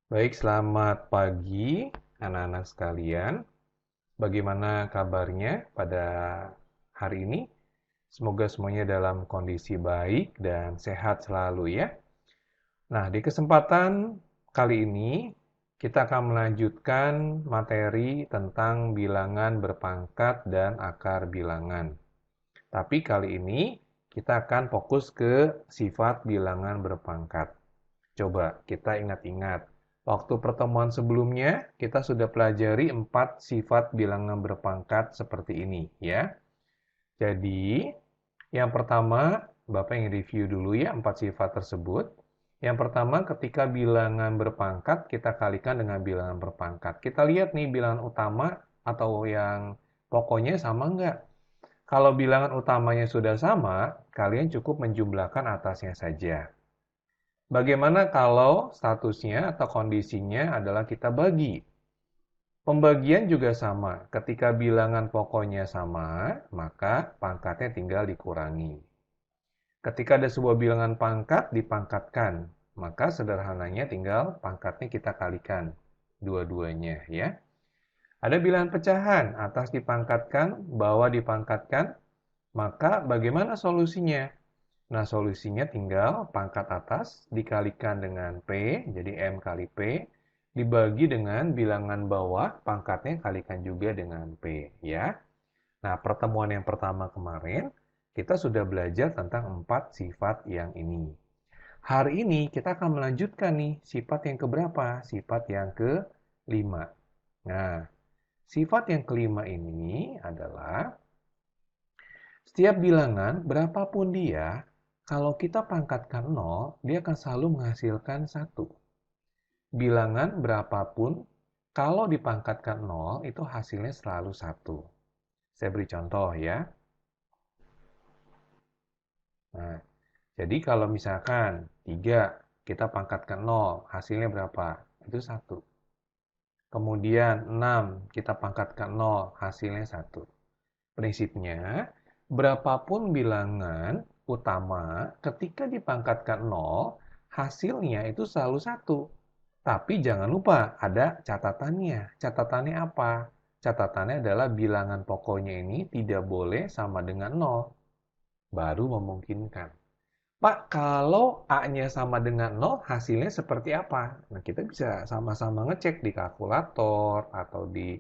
Baik, selamat pagi anak-anak sekalian. Bagaimana kabarnya pada hari ini? Semoga semuanya dalam kondisi baik dan sehat selalu ya. Nah, di kesempatan kali ini kita akan melanjutkan materi tentang bilangan berpangkat dan akar bilangan. Tapi kali ini kita akan fokus ke sifat bilangan berpangkat. Coba kita ingat-ingat. Waktu pertemuan sebelumnya, kita sudah pelajari 4 sifat bilangan berpangkat seperti ini, ya. Jadi, yang pertama, Bapak yang review dulu ya 4 sifat tersebut. Yang pertama, ketika bilangan berpangkat, kita kalikan dengan bilangan berpangkat. Kita lihat nih bilangan utama atau yang pokoknya sama enggak? Kalau bilangan utamanya sudah sama, kalian cukup menjumlahkan atasnya saja. Bagaimana kalau statusnya atau kondisinya adalah kita bagi? Pembagian juga sama. Ketika bilangan pokoknya sama, maka pangkatnya tinggal dikurangi. Ketika ada sebuah bilangan pangkat, dipangkatkan. Maka sederhananya tinggal pangkatnya kita kalikan. Dua-duanya ya. Ada bilangan pecahan, atas dipangkatkan, bawah dipangkatkan. Maka bagaimana solusinya? Nah, solusinya tinggal pangkat atas dikalikan dengan P, jadi M kali P, dibagi dengan bilangan bawah, pangkatnya kalikan juga dengan P, ya. Nah, pertemuan yang pertama kemarin, kita sudah belajar tentang 4 sifat yang ini. Hari ini kita akan melanjutkan nih, sifat yang keberapa? Sifat yang kelima. Nah, sifat yang kelima ini adalah setiap bilangan, berapapun dia, kalau kita pangkatkan 0, dia akan selalu menghasilkan 1. Bilangan berapapun, kalau dipangkatkan 0, itu hasilnya selalu 1. Saya beri contoh ya. Nah, jadi kalau misalkan 3, kita pangkatkan 0, hasilnya berapa? Itu 1. Kemudian 6, kita pangkatkan 0, hasilnya 1. Prinsipnya, berapapun bilangan utama, ketika dipangkatkan 0, hasilnya itu selalu 1. Tapi jangan lupa, ada catatannya. Catatannya apa? Catatannya adalah bilangan pokoknya ini tidak boleh sama dengan 0. Baru memungkinkan. Pak, kalau A-nya sama dengan 0, hasilnya seperti apa? Nah, kita bisa sama-sama ngecek di kalkulator atau di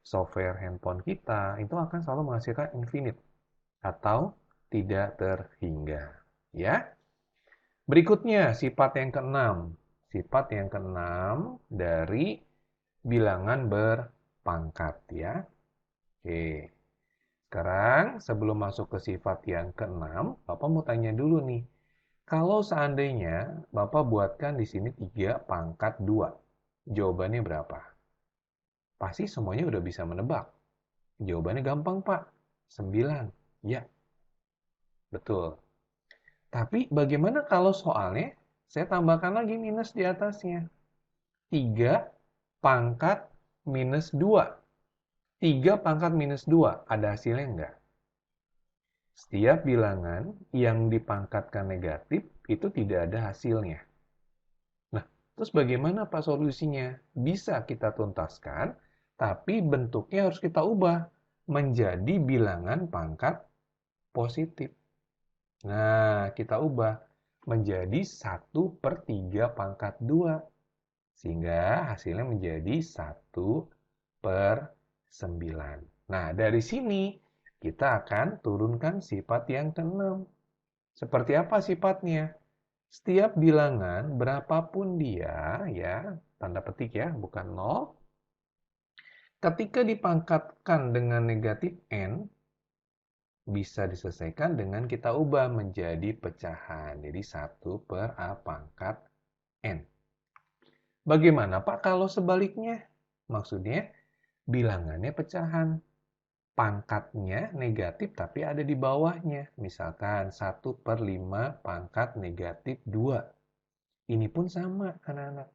software handphone kita. Itu akan selalu menghasilkan infinite atau tidak terhingga. Ya. Berikutnya, sifat yang keenam. Sifat yang keenam dari bilangan berpangkat ya. Oke. Sekarang sebelum masuk ke sifat yang keenam, Bapak mau tanya dulu nih. Kalau seandainya Bapak buatkan di sini 3 pangkat 2, jawabannya berapa? Pasti semuanya udah bisa menebak. Jawabannya gampang, Pak. 9. Ya, betul. Tapi bagaimana kalau soalnya saya tambahkan lagi minus di atasnya? 3 pangkat minus 2. 3 pangkat minus 2. Ada hasilnya enggak? Setiap bilangan yang dipangkatkan negatif itu tidak ada hasilnya. Nah, terus bagaimana Pak solusinya? Bisa kita tuntaskan, tapi bentuknya harus kita ubah menjadi bilangan pangkat positif. Nah, kita ubah menjadi 1/3 pangkat 2. Sehingga hasilnya menjadi 1/9. Nah, dari sini kita akan turunkan sifat yang keenam. Seperti apa sifatnya? Setiap bilangan, berapapun dia, ya, tanda petik ya, bukan 0, ketika dipangkatkan dengan negatif n, bisa diselesaikan dengan kita ubah menjadi pecahan. Jadi 1/a pangkat n. Bagaimana Pak kalau sebaliknya? Maksudnya bilangannya pecahan. Pangkatnya negatif tapi ada di bawahnya. Misalkan 1/5 pangkat negatif 2. Ini pun sama anak-anak.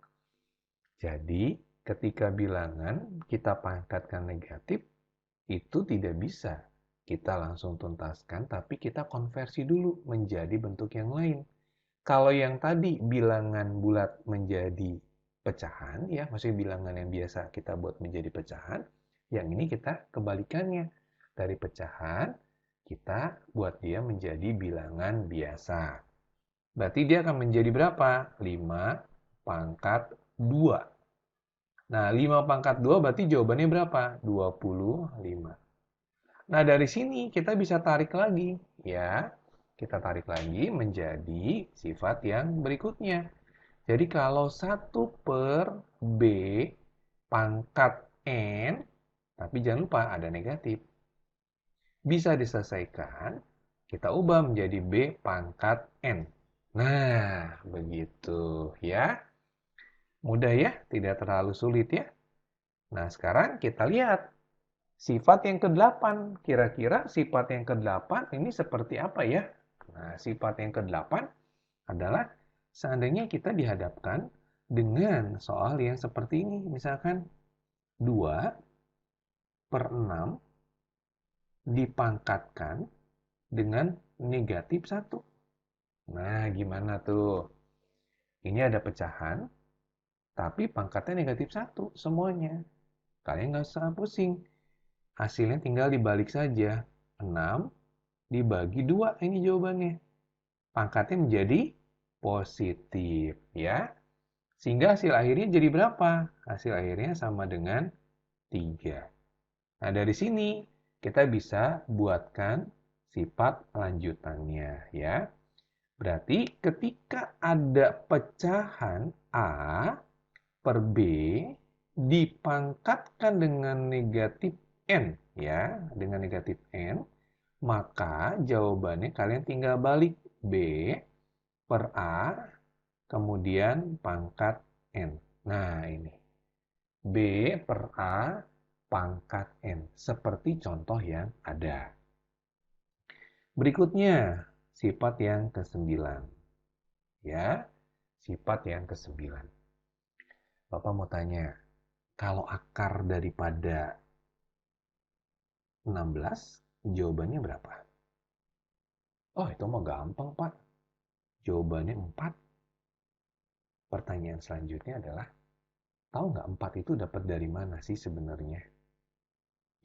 Jadi ketika bilangan kita pangkatkan negatif, itu tidak bisa kita langsung tuntaskan, tapi kita konversi dulu menjadi bentuk yang lain. Kalau yang tadi bilangan bulat menjadi pecahan, ya, maksudnya bilangan yang biasa kita buat menjadi pecahan. Yang ini kita kebalikannya. Dari pecahan, kita buat dia menjadi bilangan biasa. Berarti dia akan menjadi berapa? 5 pangkat 2. Nah, 5 pangkat 2 berarti jawabannya berapa? 25. Nah, dari sini kita bisa tarik lagi, ya. Kita tarik lagi menjadi sifat yang berikutnya. Jadi kalau 1/B pangkat N, tapi jangan lupa ada negatif, bisa diselesaikan, kita ubah menjadi B pangkat N. Nah, begitu ya. Mudah ya, tidak terlalu sulit ya. Nah, sekarang kita lihat sifat yang ke-8. Kira-kira sifat yang ke-8 ini seperti apa ya? Nah, sifat yang ke-8 adalah seandainya kita dihadapkan dengan soal yang seperti ini. Misalkan 2/6 dipangkatkan dengan negatif 1. Nah, gimana tuh? Ini ada pecahan, tapi pangkatnya negatif 1 semuanya. Kalian nggak usah pusing. Hasilnya tinggal dibalik saja. 6 dibagi 2, ini jawabannya. Pangkatnya menjadi positif, ya. Sehingga hasil akhirnya jadi berapa? Hasil akhirnya sama dengan 3. Nah, dari sini kita bisa buatkan sifat lanjutannya, ya. Berarti ketika ada pecahan A per B dipangkatkan dengan negatif N, ya, dengan negatif N, maka jawabannya kalian tinggal balik B per A, kemudian pangkat N. Nah, ini. B per A pangkat N. Seperti contoh yang ada. Berikutnya, sifat yang ke-9. Ya, sifat yang ke-9. Bapak mau tanya, kalau akar daripada 16, jawabannya berapa? Oh, itu mah gampang, Pak. Jawabannya 4. Pertanyaan selanjutnya adalah, tahu nggak 4 itu dapat dari mana sih sebenarnya?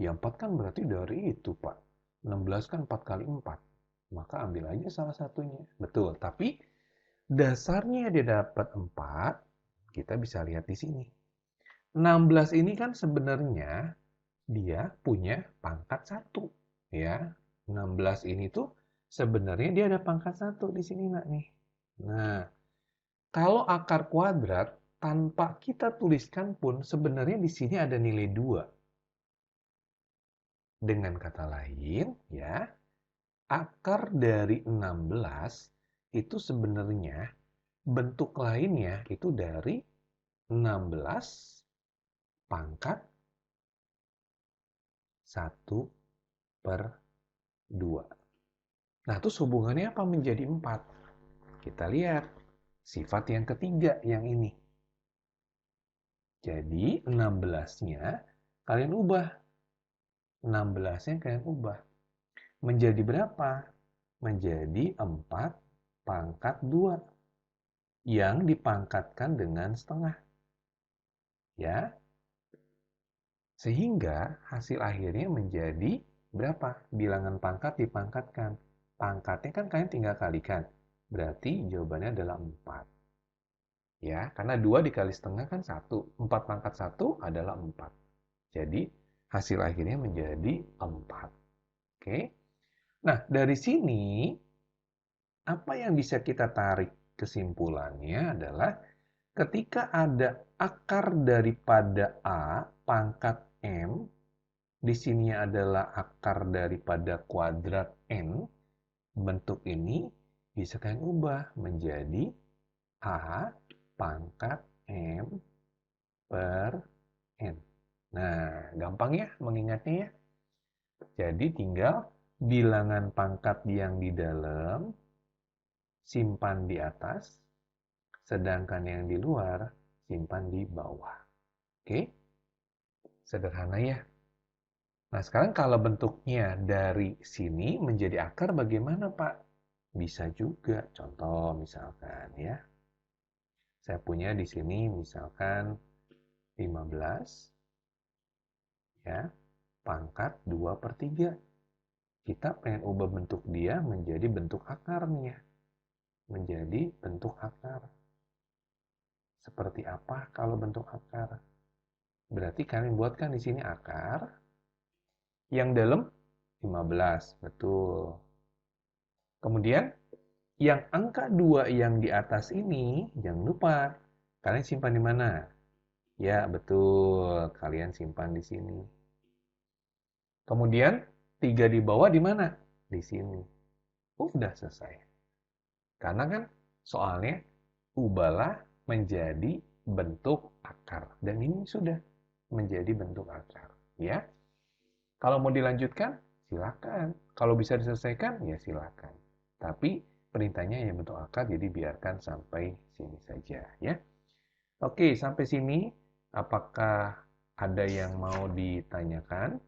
Ya 4 kan berarti dari itu, Pak. 16 kan 4 kali 4. Maka ambil aja salah satunya. Betul, tapi dasarnya dia dapat 4, kita bisa lihat di sini. 16 ini kan sebenarnya dia punya pangkat 1. Ya, 16 ini tuh sebenarnya dia ada pangkat 1 di sini, Nak, nih. Nah, kalau akar kuadrat tanpa kita tuliskan pun sebenarnya di sini ada nilai 2. Dengan kata lain, ya, akar dari 16 itu sebenarnya bentuk lainnya itu dari 16 pangkat 1/2. Nah, terus hubungannya apa menjadi 4? Kita lihat sifat yang ketiga yang ini. Jadi 16-nya kalian ubah. 16-nya kalian ubah. Menjadi berapa? Menjadi 4 pangkat 2 yang dipangkatkan dengan setengah. Ya. Sehingga hasil akhirnya menjadi berapa? Bilangan pangkat dipangkatkan. Pangkatnya kan kalian tinggal kalikan. Berarti jawabannya adalah 4. Ya, karena 2 dikali setengah kan 1. 4 pangkat 1 adalah 4. Jadi hasil akhirnya menjadi 4. Oke. Nah, dari sini apa yang bisa kita tarik kesimpulannya adalah ketika ada akar daripada A pangkat M, di sini adalah akar daripada kuadrat N, bentuk ini bisa kalian ubah menjadi A pangkat M per N. Nah, gampang ya mengingatnya ya. Jadi tinggal bilangan pangkat yang di dalam simpan di atas, sedangkan yang di luar simpan di bawah. Oke? Sederhana ya. Nah, sekarang kalau bentuknya dari sini menjadi akar bagaimana, Pak? Bisa juga. Contoh misalkan ya. Saya punya di sini misalkan 15 ya, pangkat 2/3. Kita pengen ubah bentuk dia menjadi bentuk akarnya. Menjadi bentuk akar. Seperti apa kalau bentuk akar? Berarti kalian buatkan di sini akar. Yang dalam 15, betul. Kemudian yang angka 2 yang di atas ini, jangan lupa, kalian simpan di mana? Ya, betul. Kalian simpan di sini. Kemudian 3 di bawah di mana? Di sini. Udah selesai. Karena kan soalnya ubahlah menjadi bentuk akar. Dan ini sudah menjadi bentuk akar. Ya. Kalau mau dilanjutkan, silakan. Kalau bisa diselesaikan, ya silakan. Tapi perintahnya yang bentuk akar, jadi biarkan sampai sini saja. Ya. Oke, sampai sini. Apakah ada yang mau ditanyakan?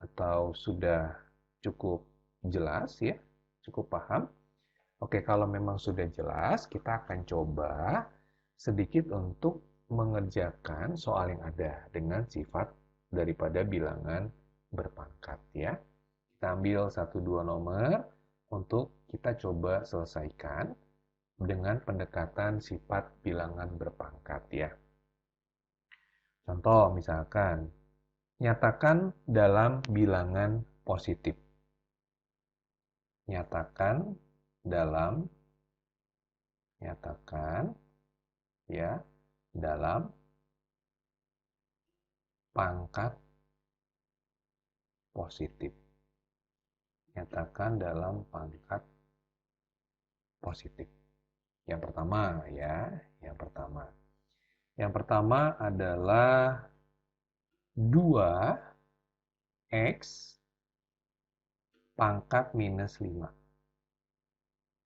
Atau sudah cukup jelas ya? Cukup paham? Oke, kalau memang sudah jelas, kita akan coba sedikit untuk mengerjakan soal yang ada dengan sifat daripada bilangan berpangkat ya. Kita ambil 1-2 nomor untuk kita coba selesaikan dengan pendekatan sifat bilangan berpangkat ya. Contoh misalkan, nyatakan dalam bilangan positif. Nyatakan dalam ya dalam pangkat positif. Nyatakan dalam pangkat positif. Yang pertama ya, Yang pertama adalah 2x pangkat minus 5.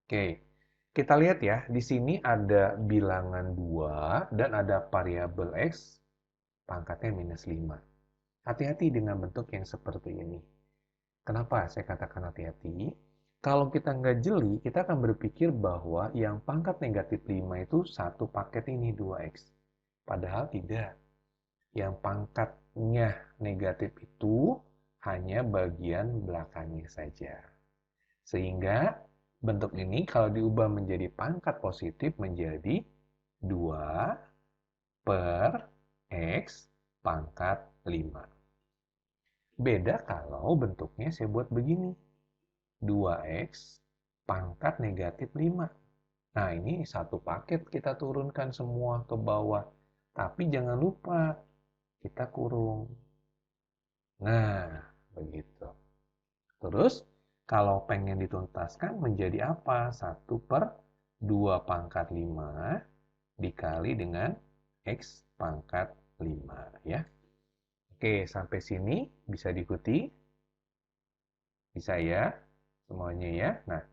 Oke, kita lihat ya, di sini ada bilangan 2 dan ada variabel x pangkatnya minus 5. Hati-hati dengan bentuk yang seperti ini. Kenapa saya katakan hati-hati? Kalau kita nggak jeli, kita akan berpikir bahwa yang pangkat negatif 5 itu satu paket ini 2x. Padahal tidak. Yang pangkatnya negatif itu hanya bagian belakangnya saja. Sehingga bentuk ini kalau diubah menjadi pangkat positif menjadi 2 per x pangkat 5. Beda kalau bentuknya saya buat begini. 2x pangkat negatif 5. Nah, ini satu paket kita turunkan semua ke bawah. Tapi jangan lupa, kita kurung. Nah, begitu. Terus, kalau pengen dituntaskan menjadi apa? 1/2 pangkat 5 dikali dengan x pangkat 5. Ya. Oke, sampai sini bisa diikuti? Bisa ya? Semuanya ya? Nah,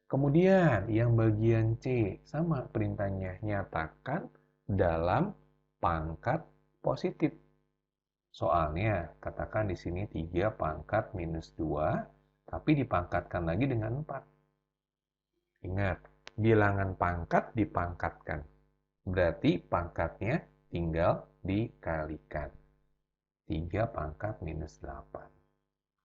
kemudian yang bagian C, sama perintahnya. Nyatakan dalam pangkat positif. Soalnya, katakan di sini 3 pangkat minus 2, tapi dipangkatkan lagi dengan 4. Ingat, bilangan pangkat dipangkatkan. Berarti pangkatnya tinggal dikalikan. 3 pangkat minus 8.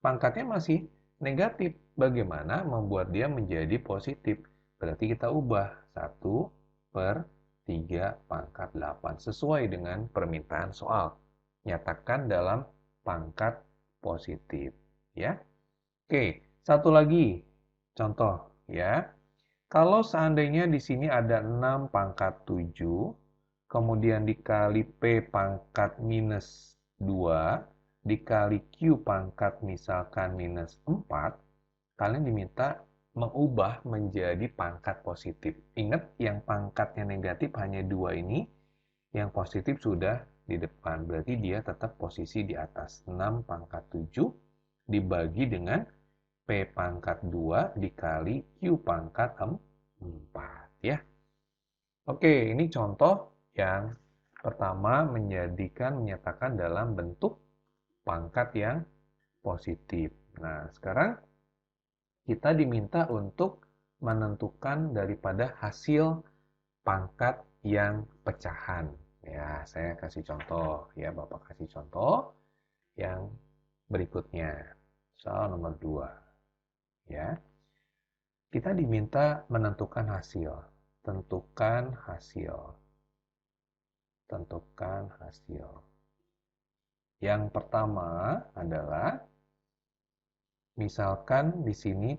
Pangkatnya masih negatif. Bagaimana membuat dia menjadi positif? Berarti kita ubah 1/3 pangkat 8. Sesuai dengan permintaan soal. Nyatakan dalam pangkat positif. Ya. Oke, satu lagi contoh ya. Kalau seandainya di sini ada 6 pangkat 7, kemudian dikali P pangkat minus 2, dikali Q pangkat misalkan minus 4, kalian diminta mengubah menjadi pangkat positif. Ingat, yang pangkatnya negatif hanya 2 ini, yang positif sudah di depan. Berarti dia tetap posisi di atas. 6 pangkat 7 dibagi dengan P pangkat 2 dikali Q pangkat 4. Ya. Oke, ini contoh yang pertama menyatakan dalam bentuk pangkat yang positif. Nah, sekarang kita diminta untuk menentukan daripada hasil pangkat yang pecahan. Ya, saya kasih contoh. Ya, Bapak kasih contoh yang berikutnya. Soal nomor 2. Ya, kita diminta menentukan hasil. Tentukan hasil. Tentukan hasil. Yang pertama adalah, misalkan di sini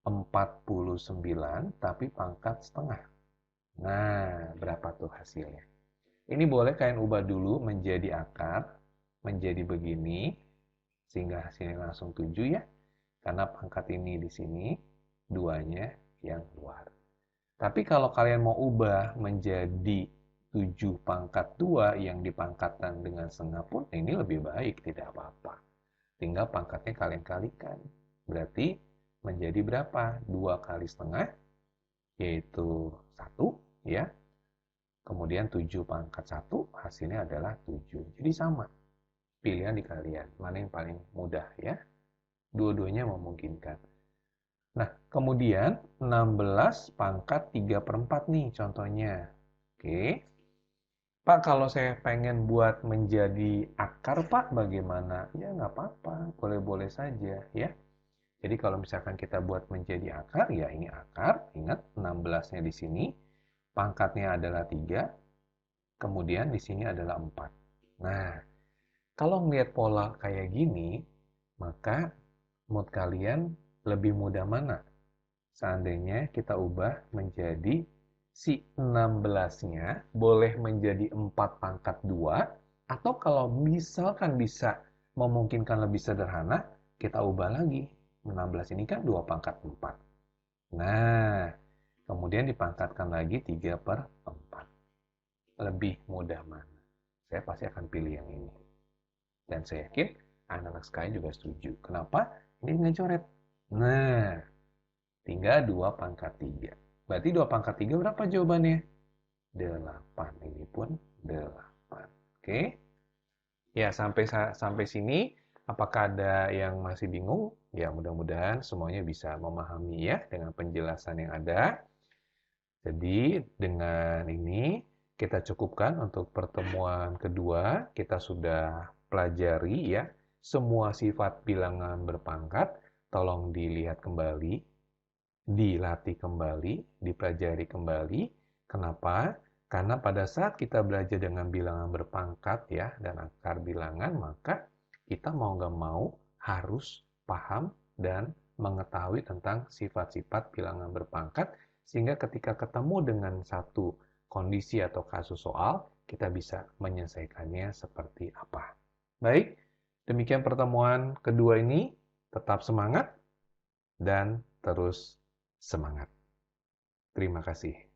49 tapi pangkat setengah. Nah, berapa tuh hasilnya? Ini boleh kalian ubah dulu menjadi akar, menjadi begini, sehingga hasilnya langsung 7 ya. Karena pangkat ini di sini, duanya yang luar. Tapi kalau kalian mau ubah menjadi 7 pangkat 2 yang dipangkatkan dengan setengah pun, ini lebih baik, tidak apa-apa. Tinggal pangkatnya kalian kalikan. Berarti menjadi berapa? 2 kali setengah, yaitu 1, ya. Kemudian 7 pangkat 1, hasilnya adalah 7. Jadi sama. Pilihan di kalian. Mana yang paling mudah ya. Dua-duanya memungkinkan. Nah, kemudian 16 pangkat 3/4 nih contohnya. Oke. Pak, kalau saya pengen buat menjadi akar, Pak, bagaimana? Ya, nggak apa-apa. Boleh-boleh saja ya. Jadi kalau misalkan kita buat menjadi akar, ya ini akar. Ingat, 16-nya di sini. Pangkatnya adalah 3. Kemudian di sini adalah 4. Nah, kalau ngelihat pola kayak gini, maka mood kalian lebih mudah mana? Seandainya kita ubah menjadi si 16-nya boleh menjadi 4 pangkat 2, atau kalau misalkan bisa memungkinkan lebih sederhana, kita ubah lagi. 16 ini kan 2 pangkat 4. Nah, kemudian dipangkatkan lagi 3/4. Lebih mudah mana? Saya pasti akan pilih yang ini. Dan saya yakin anak-anak sekalian juga setuju. Kenapa? Ini dengan coret. Nah, tinggal 2 pangkat 3. Berarti 2 pangkat 3 berapa jawabannya? 8. Ini pun 8. Oke. Ya, sampai sini. Apakah ada yang masih bingung? Ya, mudah-mudahan semuanya bisa memahami ya dengan penjelasan yang ada. Jadi, dengan ini kita cukupkan untuk pertemuan kedua. Kita sudah pelajari ya semua sifat bilangan berpangkat. Tolong dilihat kembali, dilatih kembali, dipelajari kembali. Kenapa? Karena pada saat kita belajar dengan bilangan berpangkat ya dan akar bilangan, maka kita mau nggak mau harus paham dan mengetahui tentang sifat-sifat bilangan berpangkat, sehingga ketika ketemu dengan satu kondisi atau kasus soal, kita bisa menyelesaikannya seperti apa. Baik, demikian pertemuan kedua ini. Tetap semangat dan terus semangat. Terima kasih.